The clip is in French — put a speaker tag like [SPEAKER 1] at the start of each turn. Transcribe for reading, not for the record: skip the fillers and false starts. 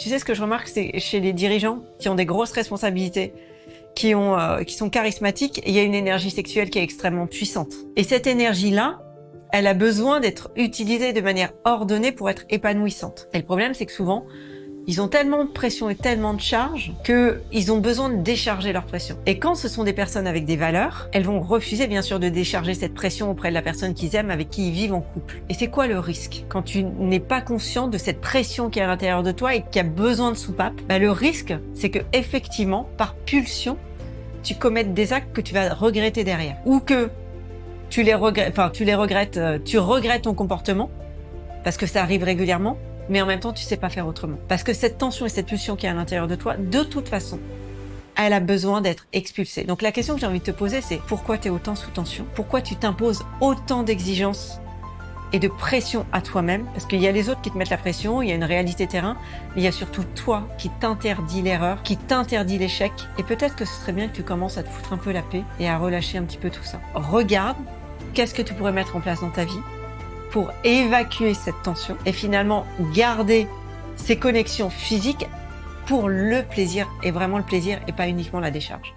[SPEAKER 1] tu sais ce que je remarque, c'est chez les dirigeants qui ont des grosses responsabilités, qui sont charismatiques, il y a une énergie sexuelle qui est extrêmement puissante. Et cette énergie-là, elle a besoin d'être utilisée de manière ordonnée pour être épanouissante. Et le problème, c'est que souvent, ils ont tellement de pression et tellement de charge qu'ils ont besoin de décharger leur pression. Et quand ce sont des personnes avec des valeurs, elles vont refuser bien sûr de décharger cette pression auprès de la personne qu'ils aiment, avec qui ils vivent en couple. Et c'est quoi le risque quand tu n'es pas conscient de cette pression qui est à l'intérieur de toi et qui a besoin de soupape? Le risque, c'est que effectivement, par pulsion, tu commettes des actes que tu vas regretter derrière. Ou que tu regrettes ton comportement, parce que ça arrive régulièrement, mais en même temps, tu sais pas faire autrement. Parce que cette tension et cette pulsion qui est à l'intérieur de toi, de toute façon, elle a besoin d'être expulsée. Donc la question que j'ai envie de te poser, c'est pourquoi tu es autant sous tension? Pourquoi tu t'imposes autant d'exigences et de pression à toi-même? Parce qu'il y a les autres qui te mettent la pression, il y a une réalité terrain, mais il y a surtout toi qui t'interdis l'erreur, qui t'interdis l'échec. Et peut-être que ce serait bien que tu commences à te foutre un peu la paix et à relâcher un petit peu tout ça. Regarde, qu'est-ce que tu pourrais mettre en place dans ta vie pour évacuer cette tension et finalement garder ces connexions physiques pour le plaisir, et vraiment le plaisir et pas uniquement la décharge.